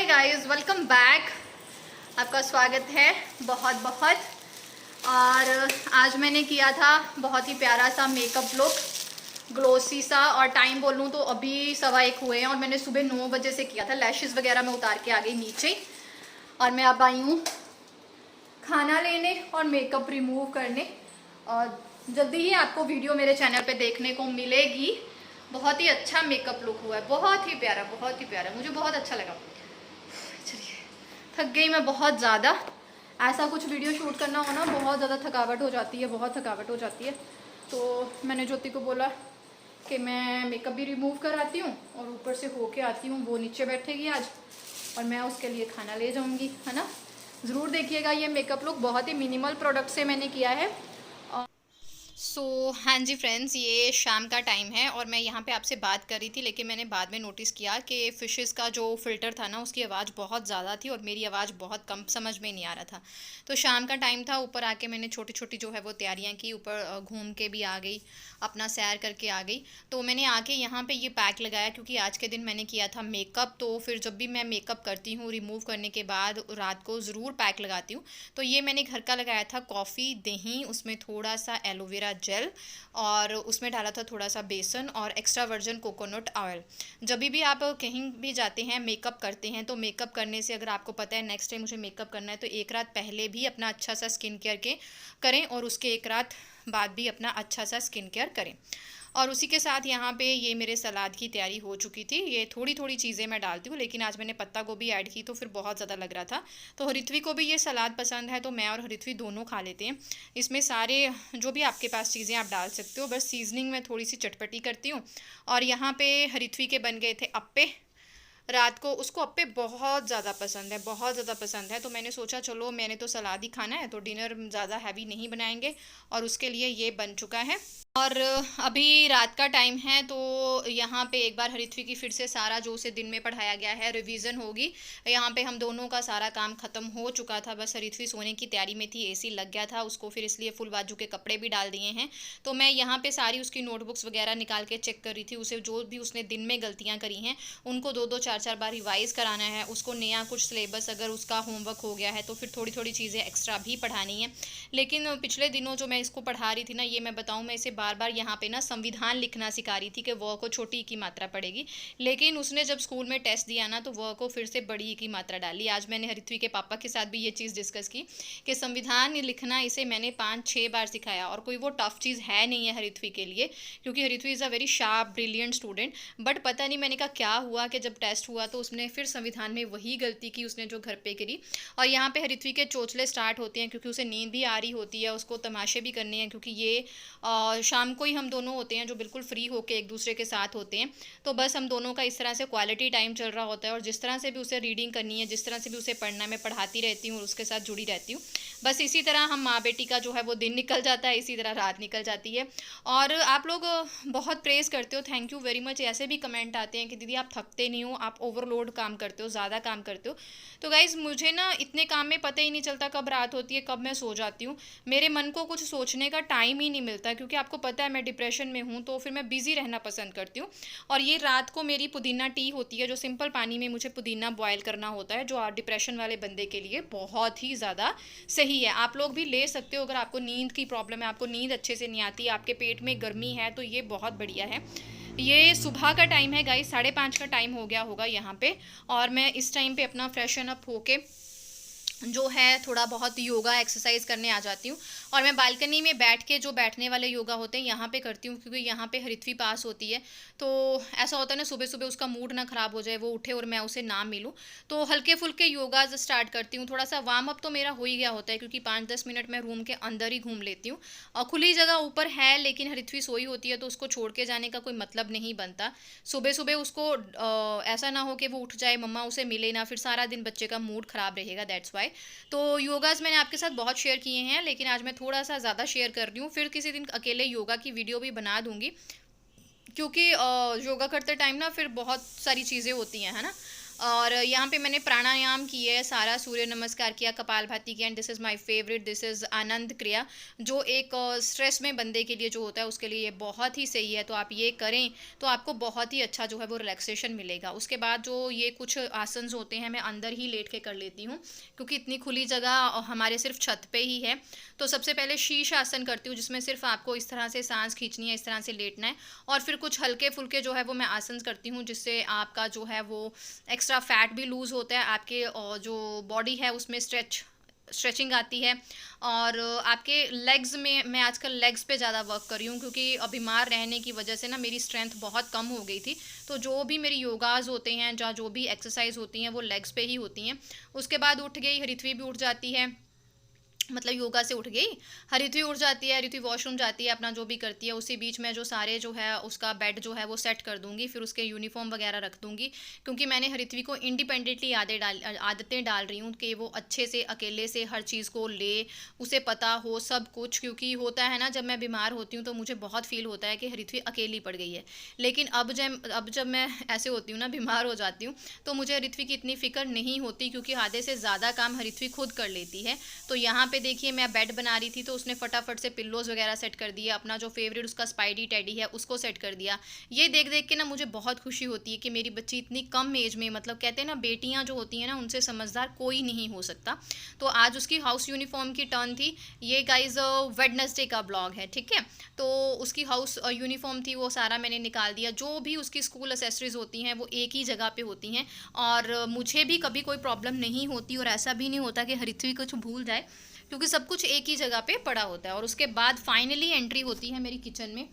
Guys, welcome back. आपका स्वागत है बहुत बहुत। और आज मैंने किया था बहुत ही प्यारा सा मेकअप लुक, ग्लोसी सा। और टाइम बोलूँ तो अभी 1:15 हुए हैं और मैंने सुबह 9 बजे से किया था। लैशेस वगैरह मैं उतार के आ गई नीचे और मैं अब आई हूँ खाना लेने और मेकअप रिमूव करने। और जल्दी ही आपको वीडियो मेरे चैनल पे देखने को मिलेगी। बहुत ही अच्छा मेकअप लुक हुआ है, बहुत ही प्यारा, बहुत ही प्यारा, मुझे बहुत अच्छा लगा। चलिए, थक गई मैं बहुत ज़्यादा। ऐसा कुछ वीडियो शूट करना हो ना, बहुत ज़्यादा थकावट हो जाती है, बहुत थकावट हो जाती है। तो मैंने ज्योति को बोला कि मैं मेकअप भी रिमूव कराती हूँ और ऊपर से होके आती हूँ। वो नीचे बैठेगी आज और मैं उसके लिए खाना ले जाऊँगी, है ना। ज़रूर देखिएगा ये मेकअप लुक, बहुत ही मिनिमल प्रोडक्ट से मैंने किया है। हाँ जी फ्रेंड्स, ये शाम का टाइम है और मैं यहाँ पे आपसे बात कर रही थी, लेकिन मैंने बाद में नोटिस किया कि फ़िशेज़ का जो फ़िल्टर था ना, उसकी आवाज़ बहुत ज़्यादा थी और मेरी आवाज़ बहुत कम, समझ में नहीं आ रहा था। तो शाम का टाइम था, ऊपर आके मैंने छोटी छोटी जो है वो तैयारियाँ की। ऊपर घूम के भी आ गई, अपना सैर करके आ गई। तो मैंने आके यहाँ पे ये पैक लगाया क्योंकि आज के दिन मैंने किया था मेकअप। तो फिर जब भी मैं मेकअप करती हूँ, रिमूव करने के बाद रात को ज़रूर पैक लगाती हूँ। तो ये मैंने घर का लगाया था, कॉफ़ी, दही, उसमें थोड़ा सा एलोवेरा जेल और उसमें डाला था थोड़ा सा बेसन और एक्स्ट्रा वर्जिन कोकोनट ऑयल। जब भी आप कहीं भी जाते हैं, मेकअप करते हैं, तो मेकअप करने से अगर आपको पता है नेक्स्ट टाइम मुझे मेकअप करना है, तो एक रात पहले भी अपना अच्छा सा स्किन केयर के करें और उसके एक रात बाद भी अपना अच्छा सा स्किन केयर करें। और उसी के साथ यहाँ पे ये मेरे सलाद की तैयारी हो चुकी थी। ये थोड़ी थोड़ी चीज़ें मैं डालती हूँ, लेकिन आज मैंने पत्ता गोभी ऐड की तो फिर बहुत ज़्यादा लग रहा था। तो हरिथ्वी को भी ये सलाद पसंद है, तो मैं और हरिथ्वी दोनों खा लेते हैं। इसमें सारे जो भी आपके पास चीज़ें आप डाल सकते हो, बस सीजनिंग में थोड़ी सी चटपटी करती हूँ। और यहाँ पे हरिथ्वी के बन गए थे अप्पे। रात को उसको अप्पे बहुत ज़्यादा पसंद है, बहुत ज़्यादा पसंद है। तो मैंने सोचा चलो, मैंने तो सलाद ही खाना है तो डिनर ज़्यादा हैवी नहीं बनाएंगे, और उसके लिए ये बन चुका है। और अभी रात का टाइम है, तो यहाँ पे एक बार हरिथ्वी की फिर से सारा जो उसे दिन में पढ़ाया गया है रिवीजन होगी। यहाँ पे हम दोनों का सारा काम ख़त्म हो चुका था, बस हरिथ्वी सोने की तैयारी में थी, एसी लग गया था उसको, फिर इसलिए फुल बाजू के कपड़े भी डाल दिए हैं। तो मैं यहाँ पे सारी उसकी नोटबुक्स वगैरह निकाल के चेक कर रही थी। उसे जो भी उसने दिन में गलतियाँ करी हैं उनको 2-2 4-4 बार रिवाइज़ कराना है। उसको नया कुछ सिलेबस अगर उसका होमवर्क हो गया है तो फिर थोड़ी थोड़ी चीज़ें एक्स्ट्रा भी पढ़ानी है। लेकिन पिछले दिनों जो मैं इसको पढ़ा रही थी ना, ये मैं बताऊँ, मैं इसे बार बार यहाँ पे ना संविधान लिखना सिखा रही थी कि व को छोटी की मात्रा पड़ेगी। लेकिन उसने जब स्कूल में टेस्ट दिया ना, तो व को फिर से बड़ी की मात्रा डाली। आज मैंने हरिथ्वी के पापा के साथ भी ये चीज़ डिस्कस की कि संविधान लिखना इसे मैंने 5-6 बार सिखाया और कोई वो टफ चीज़ है नहीं है हरिथ्वी के लिए, क्योंकि Harithvi is a very sharp brilliant student. But पता नहीं मैंने कहा क्या हुआ कि जब टेस्ट हुआ तो उसने फिर संविधान में वही गलती की उसने जो घर पे करी। और यहाँ पे हरिथ्वी के चोचले स्टार्ट होते हैं क्योंकि उसे नींद भी आ रही होती है, उसको तमाशे भी करने हैं, क्योंकि ये शाम को ही हम दोनों होते हैं जो बिल्कुल फ्री होके एक दूसरे के साथ होते हैं। तो बस हम दोनों का इस तरह से क्वालिटी टाइम चल रहा होता है, और जिस तरह से भी उसे रीडिंग करनी है, जिस तरह से भी उसे पढ़ना है, मैं पढ़ाती रहती हूँ और उसके साथ जुड़ी रहती हूँ। बस इसी तरह हम माँ बेटी का जो है वो दिन निकल जाता है, इसी तरह रात निकल जाती है। और आप लोग बहुत प्रेज़ करते हो, थैंक यू वेरी मच। ऐसे भी कमेंट आते हैं कि दीदी आप थकते नहीं हो, आप ओवरलोड काम करते हो, ज़्यादा काम करते हो। तो गाइज़, मुझे ना इतने काम में पता ही नहीं चलता कब रात होती है, कब मैं सो जाती हूँ। मेरे मन को कुछ सोचने का टाइम ही नहीं मिलता, क्योंकि आपको पता है मैं डिप्रेशन में हूँ, तो फिर मैं बिज़ी रहना पसंद करती हूँ। और ये रात को मेरी पुदीना टी होती है, जो सिंपल पानी में मुझे पुदीना बॉयल करना होता है, जो डिप्रेशन वाले बंदे के लिए बहुत ही ज़्यादा सही है। आप लोग भी ले सकते हो अगर आपको नींद की प्रॉब्लम है, आपको नींद अच्छे से नहीं आती, आपके पेट में गर्मी है, तो ये बहुत बढ़िया है। ये सुबह का टाइम है गाइस, 5:30 का टाइम हो गया होगा यहाँ पे। और मैं इस टाइम पे अपना फ्रेशन अप होके जो है थोड़ा बहुत योगा एक्सरसाइज करने आ जाती हूँ। और मैं बालकनी में बैठ के जो बैठने वाले योगा होते हैं यहाँ पे करती हूँ, क्योंकि यहाँ पे हरिथ्वी पास होती है। तो ऐसा होता है ना, सुबह सुबह उसका मूड ना ख़राब हो जाए, वो उठे और मैं उसे ना मिलूँ, तो हल्के फुल्के योगाज स्टार्ट करती हूँ। थोड़ा सा वार्म अप तो मेरा हो ही गया होता है, क्योंकि 5-10 मिनट मैं रूम के अंदर ही घूम लेती हूँ। और खुली जगह ऊपर है, लेकिन हरिथ्वी सोई होती है तो उसको छोड़ के जाने का कोई मतलब नहीं बनता। सुबह सुबह उसको ऐसा ना हो कि वो उठ जाए, मम्मा उसे मिले ना, फिर सारा दिन बच्चे का मूड ख़राब रहेगा, दैट्स वाई। तो योगाज़ मैंने आपके साथ बहुत शेयर किए हैं, लेकिन आज मैं थोड़ा सा ज़्यादा शेयर कर रही हूँ। फिर किसी दिन अकेले योगा की वीडियो भी बना दूँगी, क्योंकि योगा करते टाइम ना फिर बहुत सारी चीज़ें होती हैं, है ना। और यहाँ पे मैंने प्राणायाम किए है, सारा सूर्य नमस्कार किया, कपालभाति किया, and this is my favourite, this is Anand Kriya, जो एक स्ट्रेस में बंदे के लिए जो होता है उसके लिए ये बहुत ही सही है। तो आप ये करें तो आपको बहुत ही अच्छा जो है वो रिलैक्सेशन मिलेगा। उसके बाद जो ये कुछ आसन्स होते हैं मैं अंदर ही लेट के कर लेती हूँ, क्योंकि इतनी खुली जगह हमारे सिर्फ छत पे ही है। तो सबसे पहले शीश आसन करती हूँ, जिसमें सिर्फ आपको इस तरह से सांस खींचनी है, इस तरह से लेटना है, और फिर कुछ हल्के फुल्के जो है वो मैं आसन करती हूँ, जिससे आपका जो है वो एक्स्ट्रा फैट भी लूज़ होता है, आपके जो बॉडी है उसमें स्ट्रेचिंग आती है। और आपके लेग्स में, मैं आजकल लेग्स पे ज़्यादा वर्क कर रही हूँ, क्योंकि बीमार रहने की वजह से ना मेरी स्ट्रेंथ बहुत कम हो गई थी। तो जो भी मेरी योगाज़ होते हैं, या जो भी एक्सरसाइज होती हैं वो लेग्स पे ही होती हैं। उसके बाद उठ गई, हरिथवी भी उठ जाती है, मतलब योगा से उठ गई, हरिथवी उठ जाती है, हरिथवी वॉशरूम जाती है, अपना जो भी करती है, उसी बीच में जो सारे जो है उसका बेड जो है वो सेट कर दूंगी, फिर उसके यूनिफॉर्म वगैरह रख दूंगी, क्योंकि मैंने हरिथवी को इंडिपेंडेंटली आदतें डाल रही हूँ कि वो अच्छे से अकेले से हर चीज़ को ले, उसे पता हो सब कुछ। क्योंकि होता है ना, जब मैं बीमार होती हूँ तो मुझे बहुत फील होता है कि हरिथवी अकेली पड़ गई है, लेकिन अब जब मैं ऐसे होती हूँ ना, बीमार हो जाती हूँ, तो मुझे हरिथवी की इतनी फ़िक्र नहीं होती, क्योंकि आधे से ज़्यादा काम हरिथवी खुद कर लेती है। तो यहाँ पे देखिए मैं बेड बना रही थी, तो उसने फटाफट से पिल्लोज़ वगैरह सेट कर दिया, अपना जो फेवरेट उसका स्पाइडी टेडी है उसको सेट कर दिया। ये देख देख के ना मुझे बहुत खुशी होती है कि मेरी बच्ची इतनी कम एज में, मतलब कहते हैं ना बेटियां जो होती हैं ना उनसे समझदार कोई नहीं हो सकता। तो आज उसकी हाउस यूनिफॉर्म की टर्न थी। ये गाइज वेडनेसडे का ब्लॉग है, ठीक है। तो उसकी हाउस यूनिफॉर्म थी, वो सारा मैंने निकाल दिया। जो भी उसकी स्कूल एसेसरीज होती हैं वो एक ही जगह पे होती हैं, और मुझे भी कभी कोई प्रॉब्लम नहीं होती, और ऐसा भी नहीं होता कि हरिथवी कुछ भूल जाए, क्योंकि सब कुछ एक ही जगह पे पड़ा होता है। और उसके बाद फाइनली एंट्री होती है मेरी किचन में।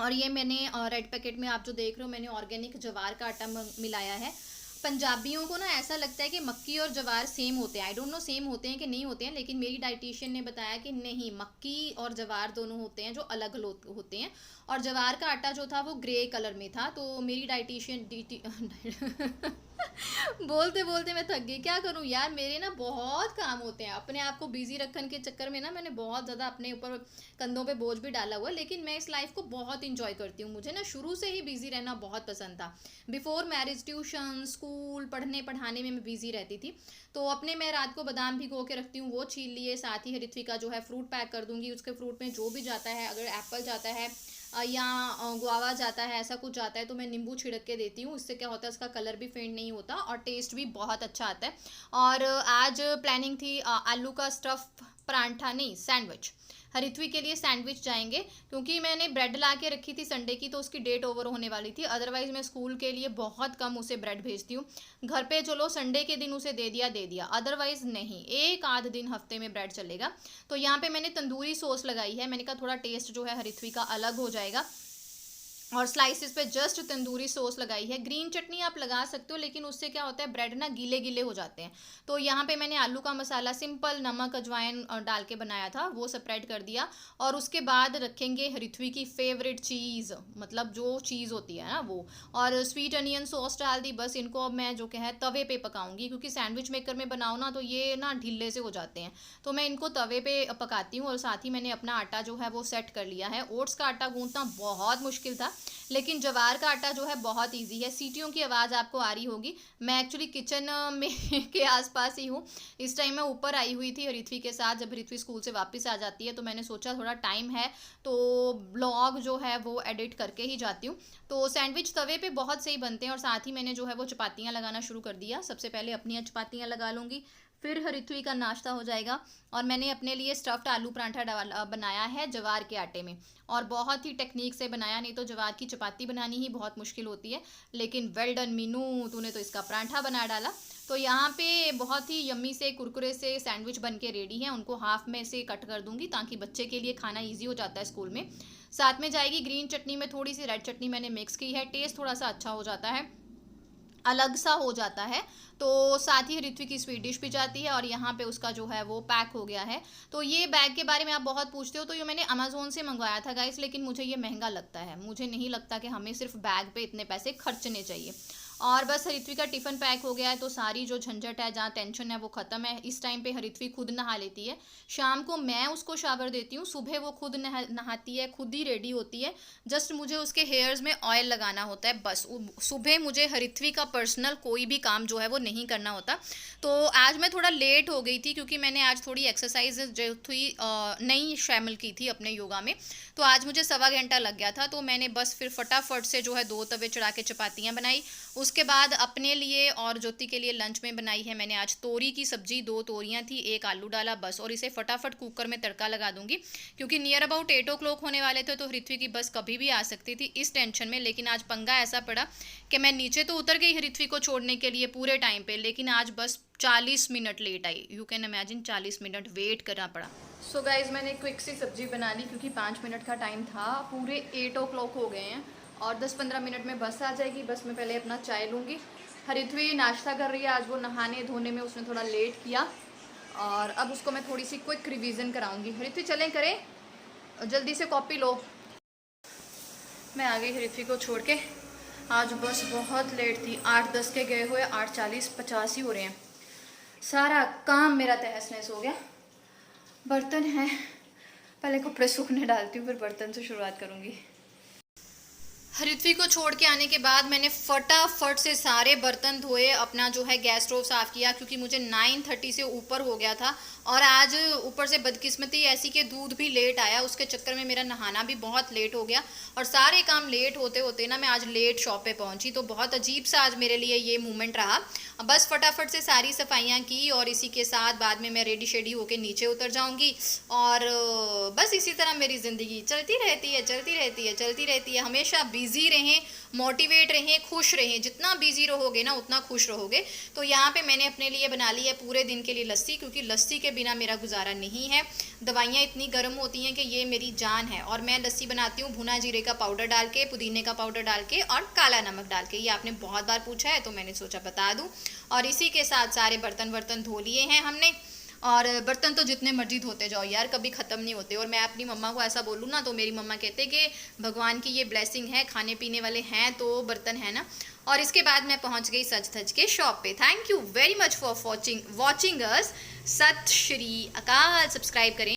और ये मैंने रेड पैकेट में आप जो देख रहे हो, मैंने ऑर्गेनिक जवार का आटा मिलाया है। पंजाबियों को ना ऐसा लगता है कि मक्की और जवार सेम होते हैं, आई डोंट नो सेम होते हैं कि नहीं होते हैं, लेकिन मेरी डाइटिशियन ने बताया कि नहीं, मक्की और जवार दोनों होते हैं जो अलग होते हैं। और जवार का आटा जो था वो ग्रे कलर में था। तो मेरी डाइटिशियन बोलते बोलते मैं थक गई, क्या करूं यार, मेरे ना बहुत काम होते हैं। अपने आप को बिजी रखने के चक्कर में ना मैंने बहुत ज़्यादा अपने ऊपर कंधों पे बोझ भी डाला हुआ है, लेकिन मैं इस लाइफ को बहुत इंजॉय करती हूँ। मुझे ना शुरू से ही बिजी रहना बहुत पसंद था। बिफोर मैरिज ट्यूशन, स्कूल, पढ़ने पढ़ाने में मैं बिजी रहती थी। तो अपने मैं रात को बादाम भिगो के रखती हूँ, वो छील लिए, साथ ही हरिथवी का जो है फ्रूट पैक कर दूंगी। उसके फ्रूट में जो भी जाता है, अगर एप्पल जाता है या गुआवा जाता है, ऐसा कुछ जाता है, तो मैं नींबू छिड़क के देती हूँ। इससे क्या होता है, उसका कलर भी फेंट नहीं होता और टेस्ट भी बहुत अच्छा आता है। और आज प्लानिंग थी आलू का स्टफ परांठा, नहीं सैंडविच। हरिथवी के लिए सैंडविच जाएंगे, क्योंकि मैंने ब्रेड ला के रखी थी संडे की, तो उसकी डेट ओवर होने वाली थी। अदरवाइज मैं स्कूल के लिए बहुत कम उसे ब्रेड भेजती हूँ। घर पे चलो संडे के दिन उसे दे दिया, अदरवाइज नहीं, एक आध दिन हफ्ते में ब्रेड चलेगा। तो यहाँ पे मैंने तंदूरी सॉस लगाई है, मैंने कहा थोड़ा टेस्ट जो है हरिथवी का अलग हो जाएगा। और स्लाइसिस पे जस्ट तंदूरी सॉस लगाई है। ग्रीन चटनी आप लगा सकते हो, लेकिन उससे क्या होता है, ब्रेड ना गीले गीले हो जाते हैं। तो यहाँ पे मैंने आलू का मसाला सिंपल नमक अजवाइन डाल के बनाया था, वो स्प्रेड कर दिया। और उसके बाद रखेंगे हरिथवी की फेवरेट चीज़, मतलब जो चीज़ होती है ना वो, और स्वीट अनियन सॉस डाल दी। बस इनको अब मैं जो है तवे पे पकाऊंगी, क्योंकि सैंडविच मेकर में बनाओ ना तो ये ना ढीले से हो जाते हैं। तो मैं इनको तवे पे पकाती हूँ। और साथ ही मैंने अपना आटा जो है वो सेट कर लिया है। ओट्स का आटा गूंथना बहुत मुश्किल था, लेकिन जवार का आटा जो है बहुत इजी है। सीटियों की आवाज़ आपको आ रही होगी, मैं एक्चुअली किचन में के आसपास ही हूँ। इस टाइम मैं ऊपर आई हुई थी हरिथवी के साथ, जब हरिथवी स्कूल से वापस आ जाती है तो मैंने सोचा थोड़ा टाइम है तो ब्लॉग जो है वो एडिट करके ही जाती हूँ। तो सैंडविच तवे पे बहुत सही बनते हैं। और साथ ही मैंने जो है वो चपातियाँ लगाना शुरू कर दिया। सबसे पहले अपनी चपातियाँ लगा लूँगी, फिर हरिथवी का नाश्ता हो जाएगा। और मैंने अपने लिए स्टफ्ड आलू परांठा बनाया है जवार के आटे में, और बहुत ही टेक्निक से बनाया, नहीं तो जवार की चपाती बनानी ही बहुत मुश्किल होती है। लेकिन वेल डन मीनू, तूने तो इसका परांठा बना डाला। तो यहाँ पे बहुत ही यम्मी से कुरकुरे से सैंडविच बन के रेडी हैं। उनको हाफ में से कट कर दूंगी, ताकि बच्चे के लिए खाना ईजी हो जाता है स्कूल में। साथ में जाएगी ग्रीन चटनी में थोड़ी सी रेड चटनी मैंने मिक्स की है, टेस्ट थोड़ा सा अच्छा हो जाता है, अलग सा हो जाता है। तो साथ ही ऋत्विक की स्वीट डिश भी जाती है, और यहाँ पे उसका जो है वो पैक हो गया है। तो ये बैग के बारे में आप बहुत पूछते हो, तो ये मैंने अमेजोन से मंगवाया था गाइस, लेकिन मुझे ये महंगा लगता है। मुझे नहीं लगता कि हमें सिर्फ बैग पे इतने पैसे खर्चने चाहिए। और बस हरित्वी का टिफ़िन पैक हो गया है, तो सारी जो झंझट है, जहाँ टेंशन है, वो ख़त्म है। इस टाइम पे हरित्वी खुद नहा लेती है। शाम को मैं उसको शावर देती हूँ, सुबह वो खुद नहाती है, खुद ही रेडी होती है। जस्ट मुझे उसके हेयर्स में ऑयल लगाना होता है बस। सुबह मुझे हरित्वी का पर्सनल कोई भी काम जो है वो नहीं करना होता। तो आज मैं थोड़ा लेट हो गई थी क्योंकि मैंने आज थोड़ी एक्सरसाइज जो थी नई शामिल की थी अपने योगा में। तो आज मुझे 1.25 घंटा लग गया था, तो मैंने बस फिर फटाफट से जो है 2 तवे चढ़ा के चपातियाँ बनाई। उसके बाद अपने लिए और ज्योति के लिए लंच में बनाई है मैंने आज तोरी की सब्जी। 2 तोरियाँ थी, 1 आलू डाला बस, और इसे फटाफट कुकर में तड़का लगा दूंगी क्योंकि नियर अबाउट 8 o'clock होने वाले थे। तो हरित्वी की बस कभी भी आ सकती थी इस टेंशन में। लेकिन आज पंगा ऐसा पड़ा कि मैं नीचे तो उतर गई हरित्वी को छोड़ने के लिए पूरे टाइम पे, लेकिन आज बस 40 मिनट लेट आई। You can imagine 40 minute wait करना पड़ा। सो गाइज मैंने क्विक सी सब्जी बना ली क्योंकि 5 मिनट का टाइम था। पूरे 8 o'clock हो गए हैं और 10-15 मिनट में बस आ जाएगी। बस मैं पहले अपना चाय लूँगी। हरित्वी नाश्ता कर रही है, आज वो नहाने धोने में उसने थोड़ा लेट किया और अब उसको मैं थोड़ी सी क्विक रिवीजन कराऊंगी। हरित्वी चलें करें, जल्दी से कॉपी लो। मैं आ गई हरित्वी को छोड़ के। आज बस बहुत लेट थी, 8:10 के गए हुए 8:40 50 ही हो रहे हैं। सारा काम मेरा तहस नहस हो गया। बर्तन है, पहले कपड़े सूखने डालती हूँ, फिर बर्तन से शुरुआत करूँगी। हरित्वी को छोड़ के आने के बाद मैंने फटाफट से सारे बर्तन धोए, अपना जो है गैस स्टोव साफ़ किया क्योंकि मुझे 9:30 से ऊपर हो गया था। और आज ऊपर से बदकिस्मती ऐसी कि दूध भी लेट आया, उसके चक्कर में मेरा नहाना भी बहुत लेट हो गया और सारे काम लेट होते होते ना मैं आज लेट शॉप पे पहुंची। तो बहुत अजीब सा आज मेरे लिए ये मोमेंट रहा। बस फटाफट से सारी सफाइयाँ की और इसी के साथ बाद में मैं रेडी शेडी होके नीचे उतर जाऊँगी और बस इसी तरह मेरी ज़िंदगी चलती रहती है, चलती रहती है, चलती रहती है। हमेशा बिज़ी रहें, मोटिवेट रहें, खुश रहें। जितना बिज़ी रहोगे ना उतना खुश रहोगे। तो यहाँ पे मैंने अपने लिए बना ली है पूरे दिन के लिए लस्सी, क्योंकि लस्सी के बिना मेरा गुजारा नहीं है। दवाइयाँ इतनी गर्म होती हैं कि ये मेरी जान है। और मैं लस्सी बनाती हूँ भुना जीरे का पाउडर डाल के, पुदीने का पाउडर डाल के और काला नमक डाल के। ये आपने बहुत बार पूछा है तो मैंने सोचा बता दूँ। और इसी के साथ सारे बर्तन धो लिए हैं हमने। और बर्तन तो जितने मर्जी धोते जाओ यार, कभी ख़त्म नहीं होते। और मैं अपनी मम्मा को ऐसा बोलूँ ना तो मेरी मम्मा कहते कि भगवान की ये ब्लेसिंग है, खाने पीने वाले हैं तो बर्तन है ना। और इसके बाद मैं पहुंच गई सज धज के शॉप पे। Thank you very much for watching us. सत श्री अकाल। सब्सक्राइब करें।